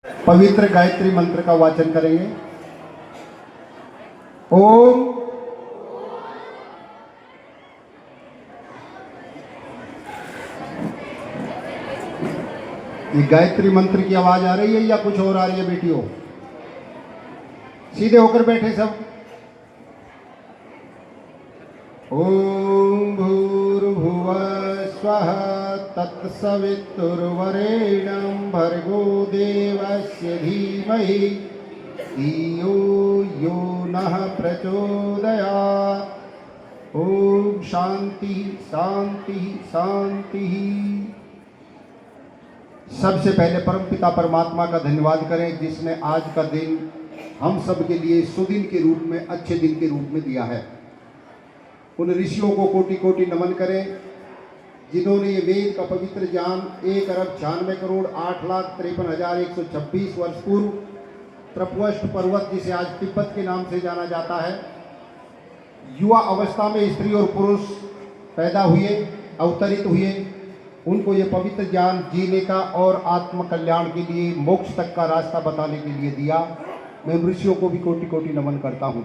पवित्र गायत्री मंत्र का वाचन करेंगे। ओम ये गायत्री मंत्र की आवाज आ रही है या कुछ और आ रही है बेटियों? सीधे होकर बैठे सब। ओम भूर्भुवः स्वः तत्सवितुर्वरेण्यं भर्गो देवस्य धीमहि धियो यो नः प्रचोदयात्। ओम शांति शांति शांति। सबसे पहले परमपिता परमात्मा का धन्यवाद करें जिसने आज का दिन हम सब के लिए सुदिन के रूप में, अच्छे दिन के रूप में दिया है। उन ऋषियों को कोटि कोटि नमन करें जिन्होंने ये वेद का पवित्र ज्ञान 1,96,08,53,126 वर्ष पूर्व त्रिपुष्ट पर्वत, जिसे आज तिब्बत के नाम से जाना जाता है, युवा अवस्था में स्त्री और पुरुष पैदा हुए, अवतरित हुए, उनको ये पवित्र ज्ञान जीने का और आत्म कल्याण के लिए, मोक्ष तक का रास्ता बताने के लिए दिया। मैं उन ऋषियों को भी कोटि कोटि नमन करता हूँ।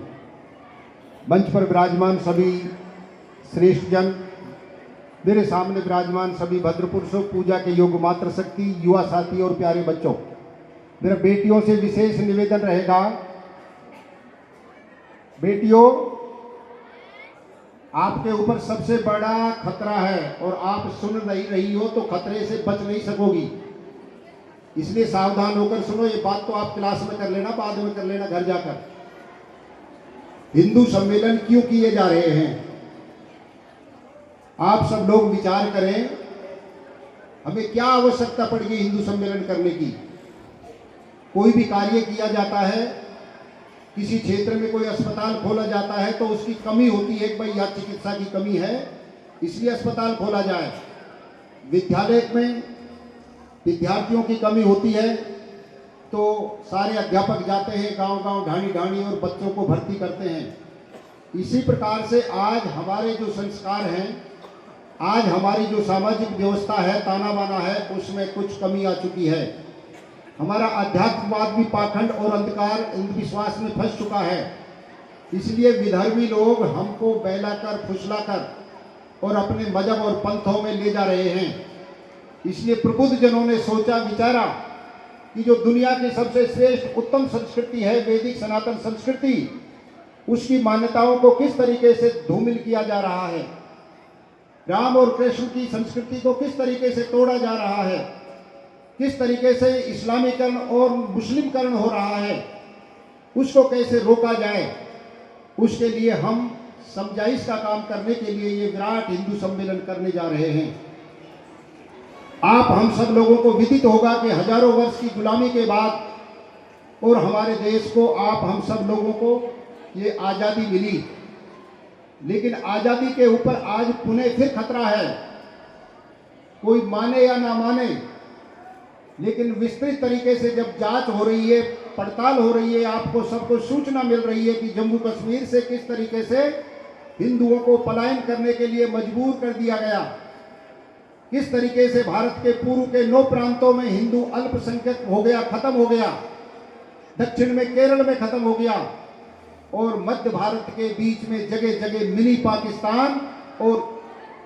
मंच पर विराजमान सभी श्रेष्ठ जन, मेरे सामने विराजमान सभी भद्र पुरुषों, पूजा के योग मात्र शक्ति, युवा साथी और प्यारे बच्चों, मेरा बेटियों से विशेष निवेदन रहेगा। बेटियों, आपके ऊपर सबसे बड़ा खतरा है और आप सुन नहीं रही हो तो खतरे से बच नहीं सकोगी, इसलिए सावधान होकर सुनो। ये बात तो आप क्लास में कर लेना, बाद में कर लेना घर जाकर। हिंदू सम्मेलन क्यों किए जा रहे हैं, आप सब लोग विचार करें। हमें क्या आवश्यकता पड़ेगी हिंदू सम्मेलन करने की? कोई भी कार्य किया जाता है, किसी क्षेत्र में कोई अस्पताल खोला जाता है तो उसकी कमी होती है, भाई यहाँ चिकित्सा की कमी है इसलिए अस्पताल खोला जाए। विद्यालय में विद्यार्थियों की कमी होती है तो सारे अध्यापक जाते हैं गांव-गांव, ढाणी-ढाणी और बच्चों को भर्ती करते हैं। इसी प्रकार से आज हमारे जो संस्कार हैं, आज हमारी जो सामाजिक व्यवस्था है, ताना बाना है, उसमें कुछ कमी आ चुकी है। हमारा अध्यात्मवाद भी पाखंड और अंधकार, अंधविश्वास में फंस चुका है। इसलिए विधर्मी लोग हमको बहलाकर, फुसलाकर और अपने मजहब और पंथों में ले जा रहे हैं। इसलिए प्रबुद्ध जनों ने सोचा विचारा कि जो दुनिया की सबसे श्रेष्ठ उत्तम संस्कृति है, वैदिक सनातन संस्कृति, उसकी मान्यताओं को किस तरीके से धूमिल किया जा रहा है, राम और कृष्ण की संस्कृति को किस तरीके से तोड़ा जा रहा है, किस तरीके से इस्लामीकरण और मुस्लिमकरण हो रहा है, उसको कैसे रोका जाए, उसके लिए हम समझाइश का काम करने के लिए ये विराट हिंदू सम्मेलन करने जा रहे हैं। आप हम सब लोगों को विदित होगा कि हजारों वर्ष की गुलामी के बाद और हमारे देश को, आप हम सब लोगों को ये आज़ादी मिली, लेकिन आज़ादी के ऊपर आज पुनः फिर खतरा है। कोई माने या ना माने, लेकिन विस्तृत तरीके से जब जांच हो रही है, पड़ताल हो रही है, आपको सबको सूचना मिल रही है कि जम्मू कश्मीर से किस तरीके से हिंदुओं को पलायन करने के लिए मजबूर कर दिया गया, किस तरीके से भारत के पूर्व के 9 प्रांतों में हिंदू अल्पसंख्यक हो गया, खत्म हो गया, दक्षिण में केरल में खत्म हो गया, और मध्य भारत के बीच में जगह जगह मिनी पाकिस्तान और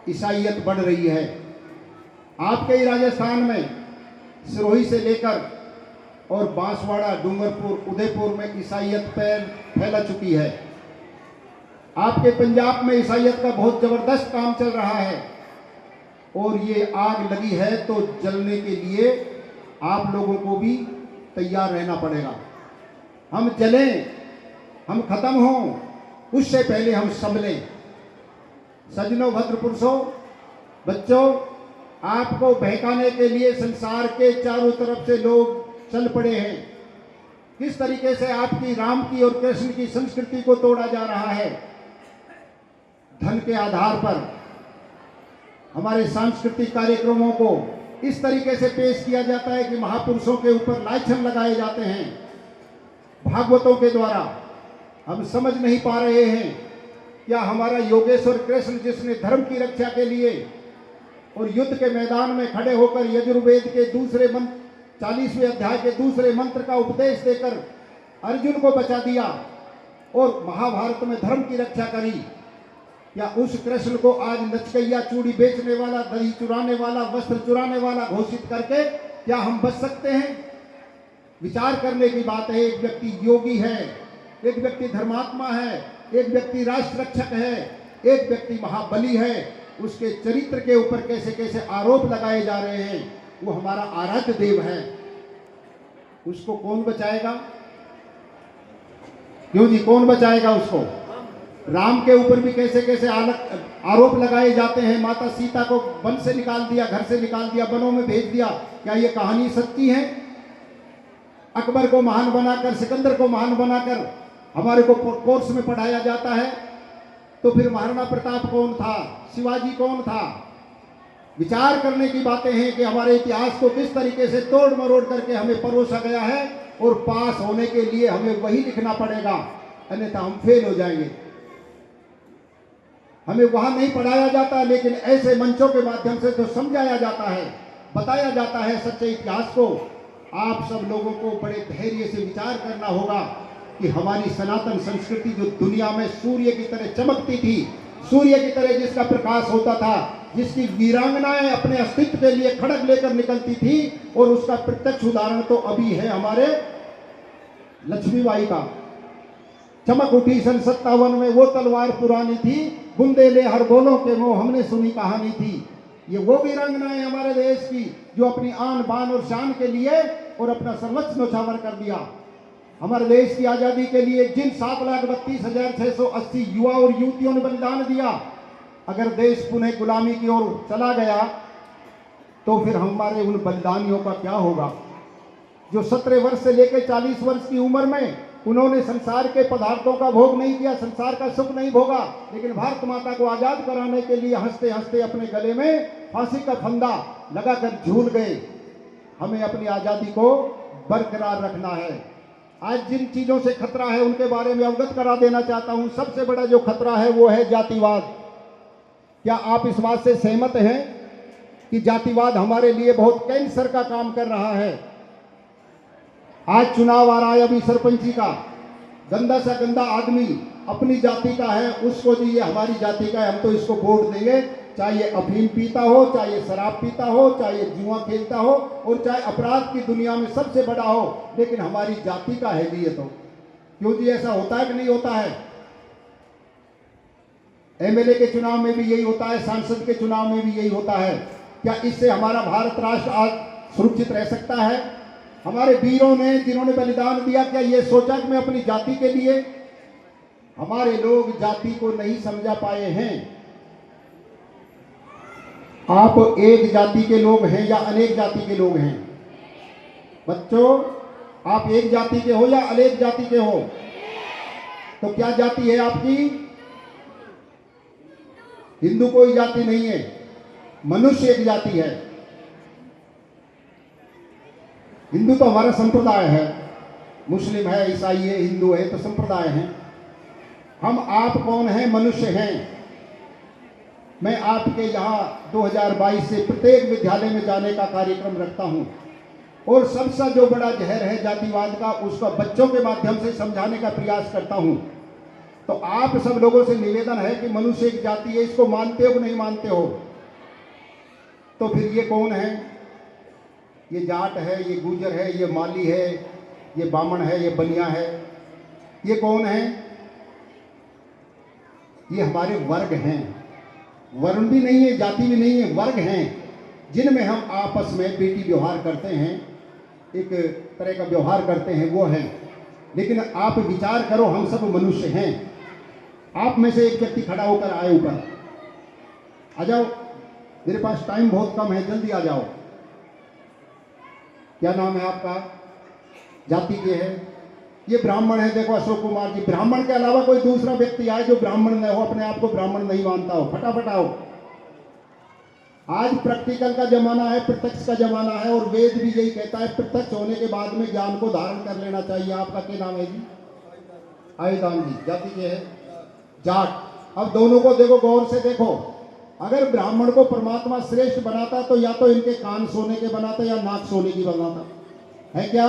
ईसाईयत बढ़ रही है। आपके ही राजस्थान में सिरोही से लेकर और बांसवाड़ा, डूंगरपुर, उदयपुर में ईसाईयत फैला चुकी है। आपके पंजाब में ईसाईयत का बहुत जबरदस्त काम चल रहा है और ये आग लगी है तो जलने के लिए आप लोगों को भी तैयार रहना पड़ेगा। हम जलें, हम खत्म हों, उससे पहले हम संभलें। सज्जनों, भद्र पुरुषों, बच्चों, आपको बहकाने के लिए संसार के चारों तरफ से लोग चल पड़े हैं। किस तरीके से आपकी, राम की और कृष्ण की संस्कृति को तोड़ा जा रहा है। धन के आधार पर हमारे सांस्कृतिक कार्यक्रमों को इस तरीके से पेश किया जाता है कि महापुरुषों के ऊपर लांछन लगाए जाते हैं भागवतों के द्वारा। हम समझ नहीं पा रहे हैं क्या हमारा योगेश्वर कृष्ण, जिसने धर्म की रक्षा के लिए और युद्ध के मैदान में खड़े होकर यजुर्वेद के दूसरे 40वें अध्याय के दूसरे मंत्र का उपदेश देकर अर्जुन को बचा दिया और महाभारत में धर्म की रक्षा करी, या उस कृष्ण को आज नचकैया, चूड़ी बेचने वाला, दही चुराने वाला, वस्त्र चुराने वाला घोषित करके क्या हम बच सकते हैं? विचार करने की बात है। एक व्यक्ति योगी है, एक व्यक्ति धर्मात्मा है, एक व्यक्ति राष्ट्र रक्षक है, एक व्यक्ति महाबली है। उसके चरित्र के ऊपर कैसे कैसे आरोप लगाए जा रहे हैं। वो हमारा आराध्य देव है, उसको कौन बचाएगा? क्यों जी, कौन बचाएगा उसको? राम के ऊपर भी कैसे कैसे आरोप लगाए जाते हैं। माता सीता को वन से निकाल दिया, घर से निकाल दिया, वनों में भेज दिया। क्या ये कहानी सच्ची है? अकबर को महान बनाकर, सिकंदर को महान बनाकर हमारे को कोर्स में पढ़ाया जाता है। तो फिर महाराणा प्रताप कौन था? शिवाजी कौन था? विचार करने की बातें हैं कि हमारे इतिहास को किस तरीके से तोड़ मरोड़ करके हमें परोसा गया है, और पास होने के लिए हमें वही लिखना पड़ेगा, अन्यथा हम फेल हो जाएंगे। हमें वहां नहीं पढ़ाया जाता, लेकिन ऐसे मंचों के माध्यम से तो समझाया जाता है, बताया जाता है सच्चे इतिहास को। आप सब लोगों को बड़े धैर्य से विचार करना होगा कि हमारी सनातन संस्कृति जो दुनिया में सूर्य की तरह चमकती थी, सूर्य की तरह जिसका प्रकाश होता था, जिसकी वीरांगनाएं अपने अस्तित्व के लिए खड़ग लेकर निकलती थी, और उसका प्रत्यक्ष उदाहरण तो अभी है हमारे लक्ष्मीबाई का। चमक उठी सन 57 में, वो तलवार पुरानी थी, बुंदेले हर बोलों के मुंह, हमने सुनी कहानी थी। ये वो वीरांगनाएं हमारे देश की जो अपनी आन बान और शान के लिए और अपना सर्वस्व न्यौछावर कर दिया। हमारे देश की आजादी के लिए जिन 7,32,680 युवा और युवतियों ने बलिदान दिया, अगर देश पुनः गुलामी की ओर चला गया तो फिर हमारे उन बलिदानियों का क्या होगा? जो 17 वर्ष से लेकर 40 वर्ष की उम्र में उन्होंने संसार के पदार्थों का भोग नहीं किया, संसार का सुख नहीं भोगा, लेकिन भारत माता को आजाद कराने के लिए हंसते हंसते अपने गले में फांसी का फंदा लगाकर झूल गए। हमें अपनी आजादी को बरकरार रखना है। आज जिन चीजों से खतरा है उनके बारे में अवगत करा देना चाहता हूं। सबसे बड़ा जो खतरा है वो है जातिवाद। क्या आप इस बात से सहमत हैं कि जातिवाद हमारे लिए बहुत कैंसर का काम कर रहा है? आज चुनाव आ रहा है अभी सरपंची का, गंदा सा गंदा आदमी अपनी जाति का है, उसको जी ये हमारी जाति का है, हम तो इसको वोट देंगे, चाहे ये अफीम पीता हो, चाहे ये शराब पीता हो, चाहे ये जुआ खेलता हो, और चाहे अपराध की दुनिया में सबसे बड़ा हो, लेकिन हमारी जाति का है जी ये तो। क्यों जी, ऐसा होता है कि नहीं होता है? एमएलए के चुनाव में भी यही होता है, सांसद के चुनाव में भी यही होता है। क्या इससे हमारा भारत राष्ट्र आज सुरक्षित रह सकता है? हमारे वीरों ने जिन्होंने बलिदान दिया, क्या ये सोचा कि मैं अपनी जाति के लिए? हमारे लोग जाति को नहीं समझा पाए हैं। आप एक जाति के लोग हैं या अनेक जाति के लोग हैं? बच्चों, आप एक जाति के हो या अनेक जाति के हो? तो क्या जाति है आपकी? हिंदू कोई जाति नहीं है, मनुष्य एक जाति है। हिंदू तो हमारा संप्रदाय है, मुस्लिम है, ईसाई है, हिंदू है, तो संप्रदाय है। हम आप कौन हैं? मनुष्य हैं। मैं आपके यहाँ 2022 से प्रत्येक विद्यालय में जाने का कार्यक्रम रखता हूँ, और सबसे जो बड़ा जहर है जातिवाद का, उसका बच्चों के माध्यम से समझाने का प्रयास करता हूँ। तो आप सब लोगों से निवेदन है कि मनुष्य एक जाति है, इसको मानते हो कि नहीं मानते हो? तो फिर ये कौन है? ये जाट है, ये गुर्जर है, ये माली है, ये बामण है, ये बनिया है। ये कौन है? ये हमारे वर्ग हैं। वर्ण भी नहीं है, जाति भी नहीं है, वर्ग हैं, जिनमें हम आपस में बेटी व्यवहार करते हैं, एक तरह का व्यवहार करते हैं, वो है। लेकिन आप विचार करो, हम सब मनुष्य हैं। आप में से एक व्यक्ति खड़ा होकर आए, ऊपर आ जाओ, मेरे पास टाइम बहुत कम है, जल्दी आ जाओ। क्या नाम है आपका? जाति के है? ये ब्राह्मण है, देखो अशोक कुमार जी। ब्राह्मण के अलावा कोई दूसरा व्यक्ति आए जो ब्राह्मण न हो, अपने आप को ब्राह्मण नहीं मानता हो, फटाफट आओ। आज प्रैक्टिकल का जमाना है, प्रत्यक्ष का जमाना है, और वेद भी यही कहता है प्रत्यक्ष होने के बाद में ज्ञान को धारण कर लेना चाहिए। आपका क्या नाम है जी? आयुदान जी। जाति के है? जाट। अब दोनों को देखो, गौर से देखो। अगर ब्राह्मण को परमात्मा श्रेष्ठ बनाता तो या तो इनके कान सोने के बनाता या नाक सोने की बनाता। है क्या?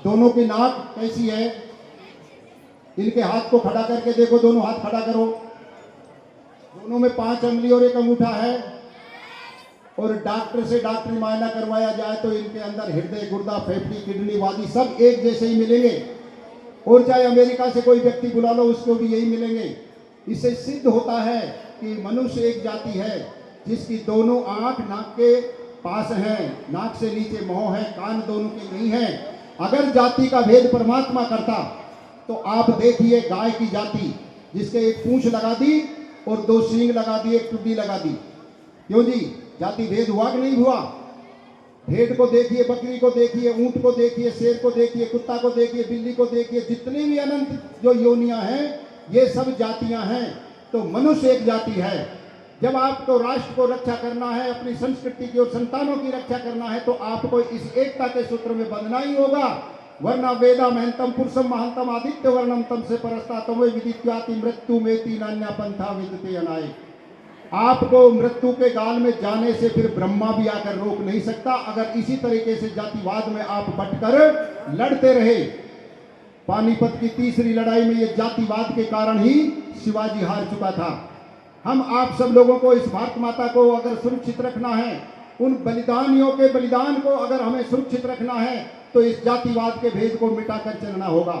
दोनों की नाक कैसी है? इनके हाथ को खड़ा करके देखो, दोनों हाथ खड़ा करो। दोनों में 5 अंगुली और 1 अंगूठा है। और डॉक्टर से डॉक्टरी मायना करवाया जाए तो इनके अंदर हृदय, गुर्दा, फेफड़ी, किडनी, वादी सब एक जैसे ही मिलेंगे। और चाहे अमेरिका से कोई व्यक्ति बुला लो, उसको भी यही मिलेंगे। इससे सिद्ध होता है कि मनुष्य एक जाति है जिसकी दोनों आंख नाक के पास हैं, नाक से नीचे मुंह है, कान दोनों के नहीं है। अगर जाति का भेद परमात्मा करता तो आप देखिए गाय की जाति, जिसके एक पूंछ लगा दी और 2 सींग लगा दी, 1 टुड्डी लगा दी। क्यों जी? जाति भेद हुआ कि नहीं हुआ? भेड़ को देखिए, बकरी को देखिए, ऊंट को देखिए, शेर को देखिए, कुत्ता को देखिए, बिल्ली को देखिए, जितनी भी अनंत जो योनियां हैं, ये सब जातियां हैं। तो मनुष्य एक जाति है। जब आपको राष्ट्र को रक्षा करना है, अपनी संस्कृति की और संतानों की रक्षा करना है, तो आपको इस एकता के सूत्र में बंधना ही होगा। वरना वेदा महंतम पुरुषम महंतम आदित्य वर्णम तम से परस्ता तमो विदित्याति मृत्यु मेति नान्या पंथा विदते अनाय। आपको मृत्यु के गाल में जाने से फिर ब्रह्मा भी आकर रोक नहीं सकता, अगर इसी तरीके से जातिवाद में आप बटकर लड़ते रहे। पानीपत की तीसरी लड़ाई में ये जातिवाद के कारण ही शिवाजी हार चुका था। हम आप सब लोगों को इस भारत माता को अगर सुरक्षित रखना है, उन बलिदानियों के बलिदान को अगर हमें सुरक्षित रखना है, तो इस जातिवाद के भेद को मिटाकर चलना होगा,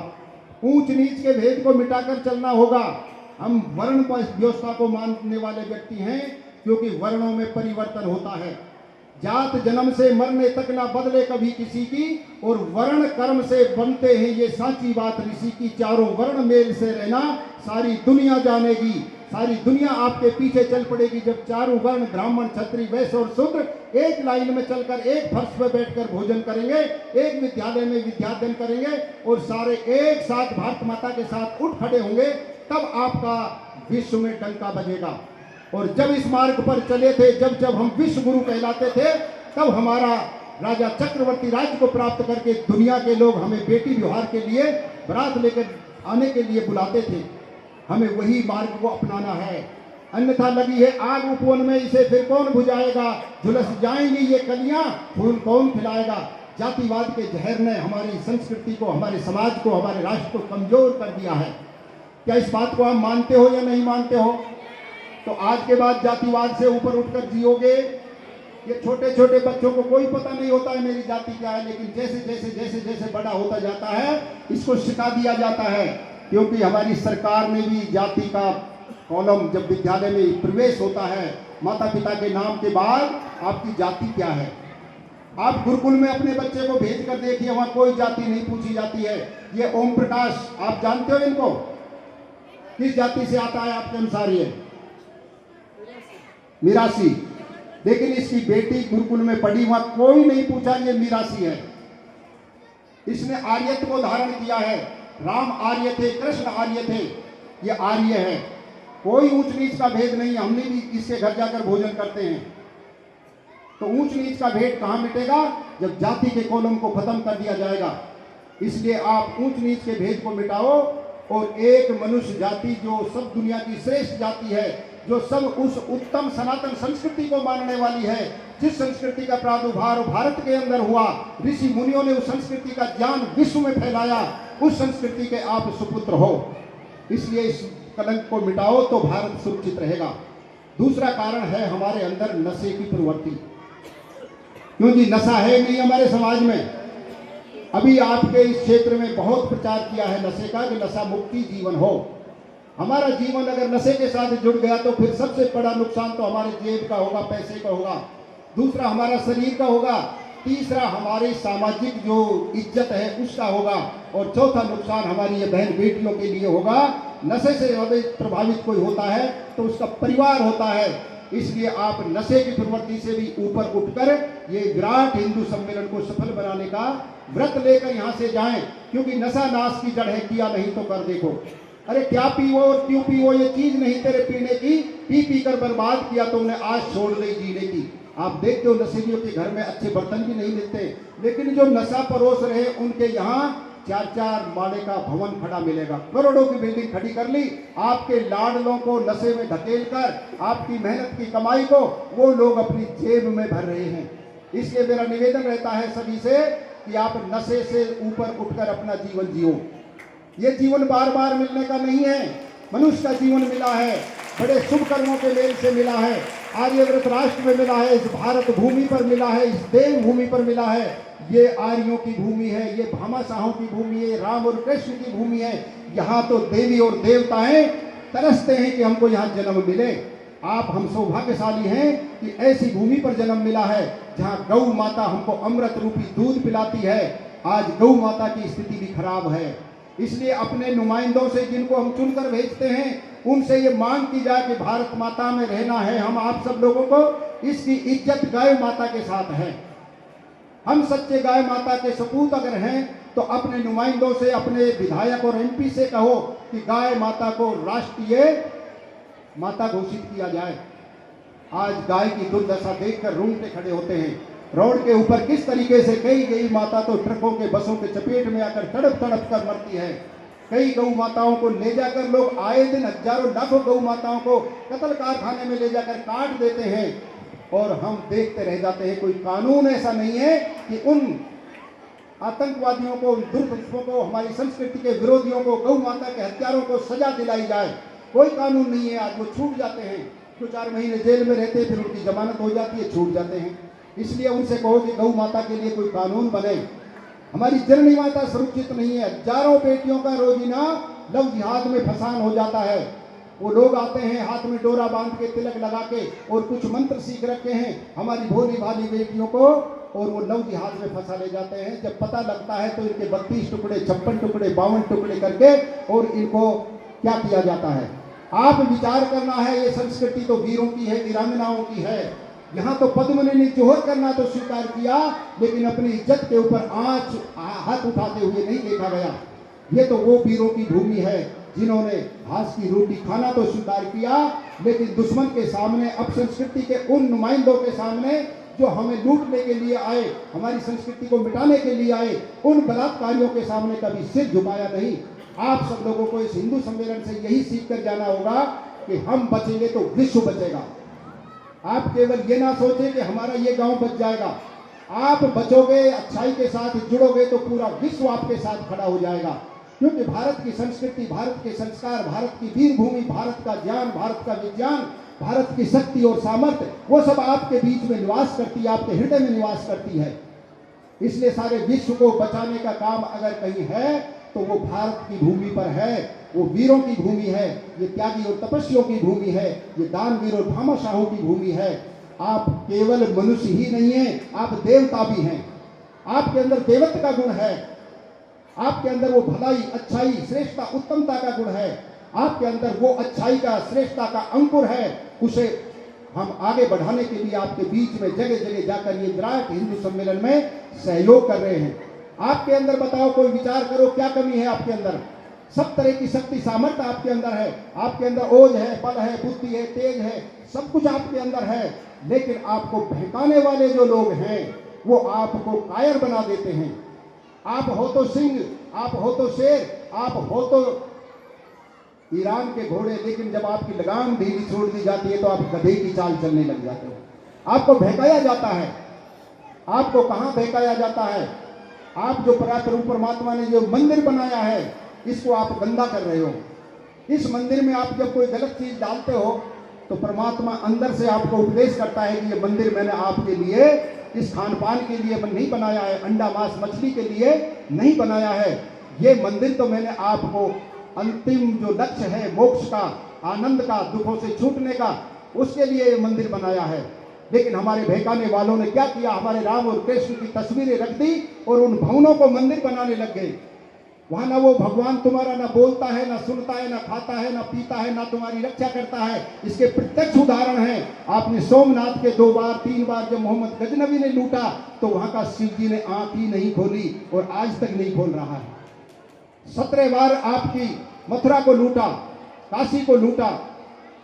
ऊंच नीच के भेद को मिटाकर चलना होगा। हम वर्ण व्यवस्था को मानने वाले व्यक्ति हैं, क्योंकि वर्णों में परिवर्तन होता है। जात जन्म से मरने तक ना बदले कभी किसी की, और वर्ण कर्म से बनते हैं ये साची बात ऋषि की। चारों वर्ण मेल से रहना सारी दुनिया जानेगी, सारी दुनिया आपके पीछे चल पड़ेगी। जब चारों वर्ण ब्राह्मण, क्षत्रिय, वैश्य और शूद्र एक लाइन में चलकर एक फर्श पर बैठकर भोजन करेंगे, एक विद्यालय में विद्याध्ययन करेंगे और सारे एक साथ भारत माता के साथ उठ खड़े होंगे, तब आपका विश्व में डंका बजेगा। और जब इस मार्ग पर चले थे, जब हम विश्व गुरु कहलाते थे, तब हमारा राजा चक्रवर्ती राज्य को प्राप्त करके दुनिया के लोग हमें बेटी विवाह के लिए बारात लेकर आने के लिए बुलाते थे। हमें वही मार्ग को अपनाना है, अन्यथा लगी है आग उपवन में, इसे फिर कौन बुझाएगा। झुलस जाएंगी ये कलियां, फूल कौन खिलाएगा। जातिवाद के जहर ने हमारी संस्कृति को, हमारे समाज को, हमारे राष्ट्र को कमजोर कर दिया है। क्या इस बात को आप मानते हो या नहीं मानते हो? तो आज के बाद जातिवाद से ऊपर उठकर जियोगे। ये छोटे छोटे बच्चों को कोई पता नहीं होता है मेरी जाति क्या है, लेकिन जैसे जैसे जैसे जैसे बड़ा होता जाता है, इसको सिखा दिया जाता है। क्योंकि हमारी सरकार ने भी जाति का कॉलम जब विद्यालय में प्रवेश होता है, माता पिता के नाम के बाद आपकी जाति क्या है। आप गुरुकुल में अपने बच्चे को भेज कर देखिए, वहां कोई जाति नहीं पूछी जाती है। ये ओम प्रकाश, आप जानते हो इनको? किस जाति से आता है आपके अनुसार? ये मिरासी। लेकिन इसकी बेटी गुरुकुल में पढ़ी, वहां कोई नहीं पूछा ये मिरासी है। इसने आर्यत्व को धारण किया है। राम आर्य थे, कृष्ण आर्य थे, ये आर्य है। कोई ऊंच नीच का भेद नहीं। हमने भी इसके घर जाकर भोजन करते हैं। तो ऊंच नीच का भेद कहां मिटेगा? जब जाति के कॉलम को खत्म कर दिया जाएगा। इसलिए आप ऊंच नीच के भेद को मिटाओ और एक मनुष्य जाति जो सब दुनिया की श्रेष्ठ जाति है, जो सब उस उत्तम सनातन संस्कृति को मानने वाली है, जिस संस्कृति का प्रादुर्भाव भारत के अंदर हुआ, ऋषि मुनियों ने उस संस्कृति का ज्ञान विश्व में फैलाया, उस संस्कृति के आप सुपुत्र हो। इसलिए इस कलंक को मिटाओ तो भारत सुरक्षित रहेगा। दूसरा कारण है हमारे अंदर नशे की प्रवृत्ति। क्यों जी? नशा है नहीं हमारे समाज में। अभी आपके इस क्षेत्र में बहुत प्रचार किया है नशे का, कि नशा मुक्ति जीवन हो। हमारा जीवन अगर नशे के साथ जुड़ गया तो फिर सबसे बड़ा नुकसान तो हमारे जेब का होगा, पैसे का होगा, दूसरा हमारा शरीर का होगा, तीसरा हमारी सामाजिक जो इज्जत है उसका होगा, और चौथा नुकसान हमारी ये बहन बेटियों के लिए होगा। नशे से प्रभावित कोई होता है तो उसका परिवार होता है। इसलिए आप नशे की प्रवृत्ति से भी ऊपर उठकर ये विराट हिंदू सम्मेलन को सफल बनाने का व्रत लेकर यहाँ से जाएं, क्योंकि नशा नाश की जड़ है, किया नहीं तो कर देखो। अरे क्या पीवो और क्यों पीवो, ये चीज नहीं तेरे पीने की, पी पी कर बर्बाद किया तुमने, आज छोड़ दी जीने की। आप देखते हो नशेड़ियों के घर में अच्छे बर्तन भी नहीं मिलते, लेकिन जो नशा परोस रहे उनके यहाँ 4-4 माले का भवन खड़ा मिलेगा, करोड़ों की बिल्डिंग खड़ी कर ली। आपके लाडलों को नशे में धकेल कर आपकी मेहनत की कमाई को वो लोग अपनी जेब में भर रहे हैं। इसलिए मेरा निवेदन रहता है सभी से कि आप नशे से ऊपर उठकर अपना जीवन जियो। ये जीवन बार बार मिलने का नहीं है। मनुष्य का जीवन मिला है, बड़े शुभ कर्मों के मेल से मिला है, आर्यव्रत राष्ट्र में मिला है, इस भारत भूमि पर मिला है, इस देव भूमि पर मिला है। ये आर्यों की भूमि है, ये भामाशाहों की भूमि है, राम और कृष्ण की भूमि है। यहाँ तो देवी और देवताएं तरसते हैं कि हमको यहाँ जन्म मिले। हम सौभाग्यशाली हैं कि ऐसी भूमि पर जन्म मिला है जहाँ गौ माता हमको अमृत रूपी दूध पिलाती है। आज गौ माता की स्थिति भी खराब है, इसलिए अपने नुमाइंदों से जिनको हम चुनकर भेजते हैं उनसे ये मांग की जाए कि भारत माता में रहना है। हम आप सब लोगों को इसकी इज्जत गाय माता के साथ है। हम सच्चे गाय माता के सपूत अगर हैं तो अपने नुमाइंदों से, अपने विधायक और एमपी से कहो कि गाय माता को राष्ट्रीय माता घोषित किया जाए। आज गाय की दुर्दशा देखकर रूंगटे खड़े होते हैं। रोड के ऊपर किस तरीके से कई माता तो ट्रकों के, बसों के चपेट में आकर तड़प तड़प कर मरती है। कई गौ माताओं को ले जाकर लोग आए दिन हजारों लाखों गौ माताओं को कत्ल कारखाने में ले जाकर काट देते हैं और हम देखते रह जाते हैं। कोई कानून ऐसा नहीं है कि उन आतंकवादियों को, उन दुर्दृष्टों को, हमारी संस्कृति के विरोधियों को, गौ माता के हत्यारों को सजा दिलाई जाए। कोई कानून नहीं है। आज वो छूट जाते हैं, 2-4 महीने जेल में रहते हैं, फिर उनकी जमानत हो जाती है, छूट जाते हैं। इसलिए उनसे कहो कि गौ माता के लिए कोई कानून बने। हमारी जननी माता सुरक्षित नहीं है। हजारों बेटियों का रोजीना लव जिहाद में फसान हो जाता है। वो लोग आते हैं हाथ में डोरा बांध के, तिलक लगा के, और कुछ मंत्र सीख रखे हैं हमारी भोली भाली बेटियों को, और वो लव जिहाद में फंसा ले जाते हैं। जब पता लगता है तो इनके 32 टुकड़े, 56 टुकड़े, 52 टुकड़े करके और इनको क्या किया जाता है। आप विचार करना है, ये संस्कृति तो वीरों की है, वीरांगनाओं की है। यहाँ तो पद्मिनी ने जोहर करना तो स्वीकार किया, लेकिन अपनी इज्जत के ऊपर हाथ उठाते हुए नहीं देखा गया। ये तो वो वीरों की भूमि है जिन्होंने घास की रोटी खाना तो स्वीकार किया, लेकिन दुश्मन के सामने, अपसंस्कृति के उन नुमाइंदों के सामने जो हमें लूटने के लिए आए, हमारी संस्कृति को मिटाने के लिए आए, उन बलात्कारियों के सामने कभी सिर झुकाया नहीं। आप सब लोगों को इस हिंदू सम्मेलन से यही सीख कर जाना होगा कि हम बचेंगे तो विश्व बचेगा। आप केवल ये ना सोचें कि हमारा ये गांव बच जाएगा। आप बचोगे, अच्छाई के साथ जुड़ोगे तो पूरा विश्व आपके साथ खड़ा हो जाएगा। क्योंकि भारत की संस्कृति, भारत के संस्कार, भारत की वीर भूमि, भारत का ज्ञान, भारत का विज्ञान, भारत की शक्ति और सामर्थ्य, वो सब आपके बीच में निवास करती है, आपके हृदय में निवास करती है। इसलिए सारे विश्व को बचाने का काम अगर कहीं है तो वो भारत की भूमि पर है। वो वीरों की भूमि है, ये त्यागी और तपस्वियों की भूमि है, ये दानवीर और भामाशाहों की भूमि है। आप केवल मनुष्य ही नहीं हैं, आप देवता भी हैं। आपके अंदर देवत्व का गुण है, आपके अंदर वो भलाई, अच्छाई, श्रेष्ठता, उत्तमता का गुण है। आपके अंदर वो अच्छाई का, श्रेष्ठता का अंकुर है। उसे हम आगे बढ़ाने के लिए आपके बीच में जगह जगह जाकर ये विराट हिंदू सम्मेलन में सहयोग कर रहे हैं। आपके अंदर बताओ, कोई विचार करो, क्या कमी है आपके अंदर? सब तरह की शक्ति, सामर्थ्य आपके अंदर है। आपके अंदर ओज है, बल है, बुद्धि है, तेज है, सब कुछ आपके अंदर है। लेकिन आपको बहकाने वाले जो लोग हैं वो आपको कायर बना देते हैं। आप हो तो सिंह, आप हो तो शेर, आप हो तो ईरान के घोड़े, लेकिन जब आपकी लगाम ढीली छोड़ दी जाती है तो आप गधे की चाल चलने लग जाते हो। आपको बहकाया जाता है। आपको कहाँ बहकाया जाता है? आप जो परमात्मा ने जो मंदिर बनाया है, इसको आप गंदा कर रहे हो। इस मंदिर में आप जब कोई गलत चीज डालते हो तो परमात्मा अंदर से आपको उपदेश करता है कि ये मंदिर मैंने आपके लिए, इस खान पान के लिए नहीं बनाया है, अंडा मांस मछली के लिए नहीं बनाया है। ये मंदिर तो मैंने आपको अंतिम जो लक्ष्य है, मोक्ष का, आनंद का, दुखों से छूटने का, उसके लिए ये मंदिर बनाया है। लेकिन हमारे बहकाने वालों ने क्या किया? हमारे राम और कृष्ण की तस्वीरें रख दी और उन भवनों को मंदिर बनाने लग गए। वहां ना वो भगवान तुम्हारा ना बोलता है, ना सुनता है, ना खाता है, ना पीता है, ना तुम्हारी रक्षा करता है। इसके प्रत्यक्ष उदाहरण है। आपने सोमनाथ के 2 बार 3 बार जब मोहम्मद गजनबी ने लूटा तो वहां का शिव जी ने आंख ही नहीं खोली और आज तक नहीं खोल रहा है। 17 बार आपकी मथुरा को लूटा, काशी को लूटा,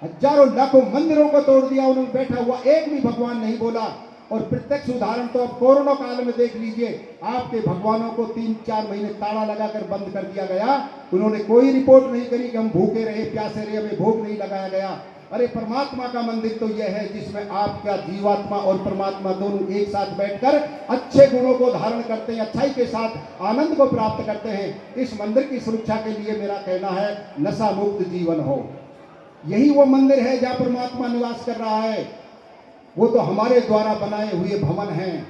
हजारों लाखों मंदिरों को तोड़ दिया। उन्होंने बैठा हुआ एक भी भगवान नहीं बोला। और प्रत्यक्ष उदाहरण तो अब कोरोना काल में देख लीजिए। आपके भगवानों को 3-4 महीने ताला लगाकर बंद कर दिया गया। उन्होंने कोई रिपोर्ट नहीं करी कि हम भूखे रहे, प्यासे रहे, हमें भोग नहीं लगाया गया। अरे परमात्मा का मंदिर तो यह है जिसमें आपका जीवात्मा और परमात्मा दोनों एक साथ बैठकर अच्छे गुणों को धारण करते हैं, अच्छाई के साथ आनंद को प्राप्त करते हैं। इस मंदिर की सुरक्षा के लिए मेरा कहना है नशा मुक्त जीवन हो। यही वो मंदिर है जहाँ परमात्मा निवास कर रहा है। वो तो हमारे द्वारा बनाए हुए भवन हैं।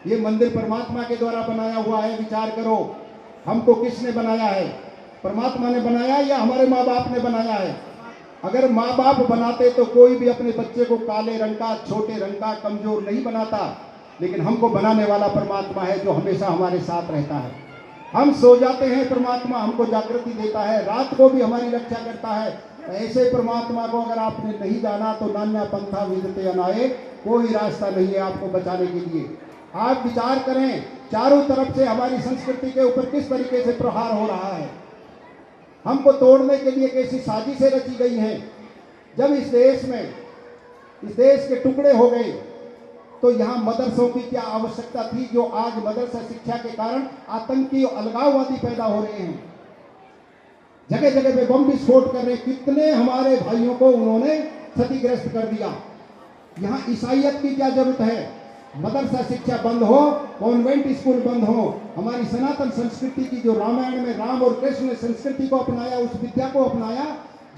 ये मंदिर परमात्मा के द्वारा बनाया हुआ है। विचार करो, हमको किसने बनाया है? परमात्मा ने बनाया या हमारे माँ बाप ने बनाया है? अगर माँ बाप बनाते तो कोई भी अपने बच्चे को काले रंग का, छोटे रंग का, कमजोर नहीं बनाता। लेकिन हमको बनाने वाला परमात्मा है जो हमेशा हमारे साथ रहता है। हम सो जाते हैं, परमात्मा हमको जागृति देता है, रात को भी हमारी रक्षा करता है। ऐसे परमात्मा को अगर आपने नहीं जाना तो नान्या पंथा विदते अनाए, कोई रास्ता नहीं है आपको बचाने के लिए। आप विचार करें, चारों तरफ से हमारी संस्कृति के ऊपर किस तरीके से प्रहार हो रहा है। हमको तोड़ने के लिए कैसी साजिशें रची गई हैं। जब इस देश के टुकड़े हो गए तो यहाँ मदरसों की क्या आवश्यकता थी, जो आज मदरसा शिक्षा के कारण आतंकी और अलगाववादी पैदा हो रहे हैं। जगह जगह पे बम विस्फोट कर रहे, कितने हमारे भाइयों को उन्होंने क्षतिग्रस्त कर दिया। यहाँ ईसाइयत की क्या जरूरत है? मदरसा शिक्षा बंद हो, कॉन्वेंट स्कूल बंद हो। हमारी सनातन संस्कृति की जो रामायण में राम और कृष्ण ने संस्कृति को अपनाया, उस विद्या को अपनाया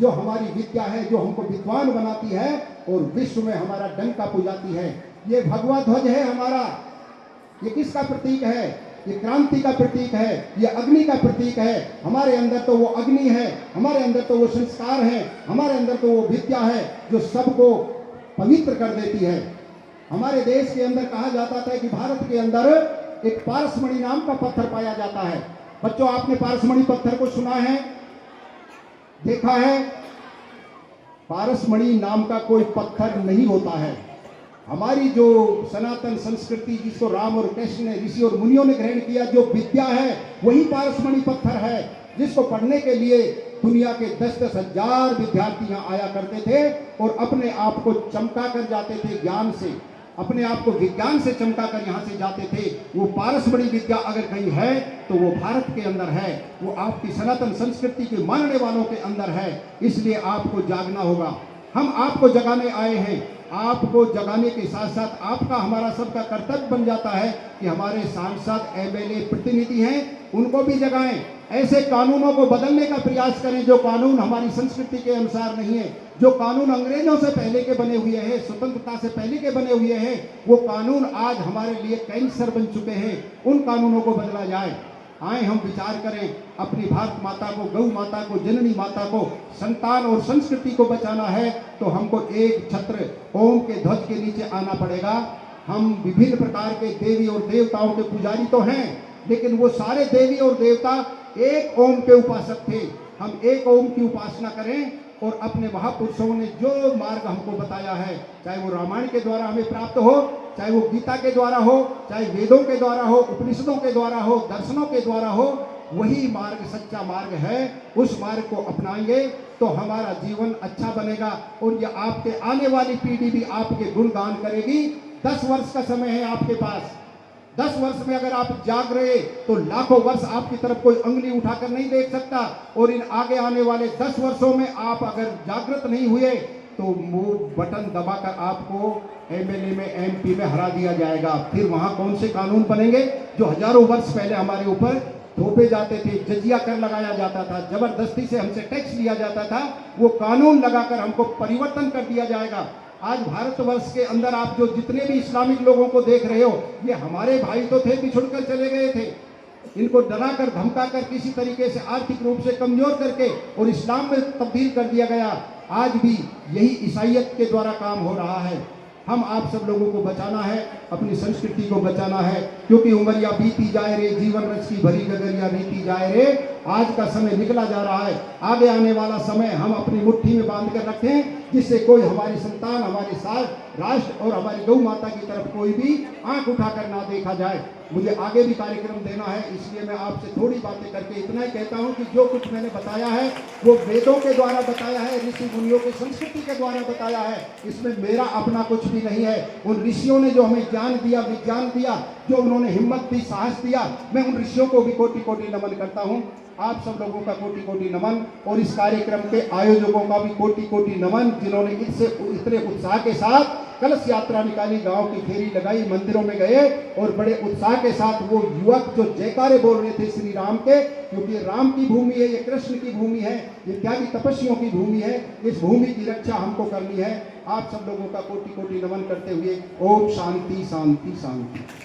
जो हमारी विद्या है, जो हमको विद्वान बनाती है और विश्व में हमारा डंका पुजाती है। ये भगवा ध्वज है हमारा। ये किसका प्रतीक है? ये क्रांति का प्रतीक है, ये अग्नि का प्रतीक है। हमारे अंदर तो वो अग्नि है, हमारे अंदर तो वो संस्कार है, हमारे अंदर तो वो विद्या है जो सबको पवित्र कर देती है। हमारे देश के अंदर कहा जाता था कि भारत के अंदर एक पारसमणि नाम का पत्थर पाया जाता है। बच्चों, आपने पारसमणि पत्थर को सुना है, देखा है? पारसमणि नाम का कोई पत्थर नहीं होता है। हमारी जो सनातन संस्कृति, जिसको राम और कृष्ण ने, ऋषि और मुनियों ने ग्रहण किया, जो विद्या है वही पारसमणि पत्थर है, जिसको पढ़ने के लिए दुनिया के 10-10 हजार विद्यार्थी यहाँ आया करते थे और अपने आप को चमका कर जाते थे ज्ञान से, अपने आप को विज्ञान से चमका कर यहाँ से जाते थे। वो पारसमणि विद्या अगर कहीं है तो वो भारत के अंदर है, वो आपकी सनातन संस्कृति के मानने वालों के अंदर है। इसलिए आपको जागना होगा। हम आपको जगाने आए हैं। आपको जगाने के साथ साथ आपका, हमारा सबका कर्तव्य बन जाता है कि हमारे सांसद, एमएलए, प्रतिनिधि हैं, उनको भी जगाएं। ऐसे कानूनों को बदलने का प्रयास करें जो कानून हमारी संस्कृति के अनुसार नहीं है, जो कानून अंग्रेजों से पहले के बने हुए हैं, स्वतंत्रता से पहले के बने हुए हैं। वो कानून आज हमारे लिए कैंसर बन चुके हैं। उन कानूनों को बदला जाए। आए हम विचार करें, अपनी भारत माता को, गौ माता को, जननी माता को, संतान और संस्कृति को बचाना है तो हमको एक छत्र ओम के ध्वज के नीचे आना पड़ेगा। हम विभिन्न प्रकार के देवी और देवताओं के पुजारी तो हैं, लेकिन वो सारे देवी और देवता एक ओम के उपासक थे। हम एक ओम की उपासना करें और अपने महापुरुषों ने जो मार्ग हमको बताया है, चाहे वो रामायण के द्वारा हमें प्राप्त हो, चाहे वो गीता के द्वारा हो, चाहे वेदों के द्वारा हो, उपनिषदों के द्वारा हो, दर्शनों के द्वारा हो, वही मार्ग सच्चा मार्ग है। उस मार्ग को अपनाएंगे तो हमारा जीवन अच्छा बनेगा और ये आपके आने वाली पीढ़ी भी आपके गुणगान करेगी। 10 वर्ष का समय है आपके पास। 10 वर्ष में अगर आप जाग रहे तो लाखों वर्ष आपकी तरफ कोई उंगली उठाकर नहीं देख सकता। और इन आगे आने वाले 10 वर्षों में आप अगर जागृत नहीं हुए तो वो बटन दबाकर आपको एमएलए में, एमपी में हरा दिया जाएगा। फिर वहां कौन से कानून बनेंगे जो हजारों वर्ष पहले हमारे ऊपर थोपे जाते थे, जजिया कर लगाया जाता था, जबरदस्ती से हमसे टैक्स लिया जाता था, वो कानून लगाकर हमको परिवर्तन कर दिया जाएगा। आज भारतवर्ष के अंदर आप जो जितने भी इस्लामिक लोगों को देख रहे हो, ये हमारे भाई तो थे, बिछुड़कर चले गए थे। इनको डराकर धमकाकर किसी तरीके से आर्थिक रूप से कमजोर करके और इस्लाम में तब्दील कर दिया गया। आज भी यही ईसाइयत के द्वारा काम हो रहा है। हम आप सब लोगों को बचाना है, अपनी संस्कृति को बचाना है, क्योंकि उमरिया बीती जाए रे, जीवन रस की भरी गगरिया बीती जाए रे। आज का समय निकला जा रहा है, आगे आने वाला समय हम अपनी मुट्ठी में बांध कर रखें, जिससे कोई हमारी संतान, हमारे साथ राष्ट्र और हमारी गौ माता की तरफ कोई भी आंख उठाकर ना देखा जाए। मुझे आगे भी कार्यक्रम देना है, इसलिए मैं आपसे थोड़ी बातें करके इतना ही कहता हूं कि जो कुछ मैंने बताया है वो वेदों के द्वारा बताया है, ऋषि मुनियों की संस्कृति के द्वारा बताया है। इसमें मेरा अपना कुछ भी नहीं है। उन ऋषियों ने जो हमें ज्ञान दिया, विज्ञान दिया, जो उन्होंने हिम्मत दी, साहस दिया, मैं उन ऋषियों को भी कोटि कोटि नमन करता हूँ। आप सब लोगों का कोटि कोटि नमन और इस कार्यक्रम के आयोजकों का भी कोटि कोटि नमन, जिन्होंने इससे इतने उत्साह के साथ कलश यात्रा निकाली, गांव की फेरी लगाई, मंदिरों में गए और बड़े उत्साह के साथ वो युवक जो जयकारे बोल रहे थे श्री राम के, क्योंकि राम की भूमि है, ये कृष्ण की भूमि है, ये त्यागी तपस्वियों की भूमि है, इस भूमि की रक्षा हमको करनी है। आप सब लोगों का कोटि कोटि नमन करते हुए ओम शांति शांति शांति।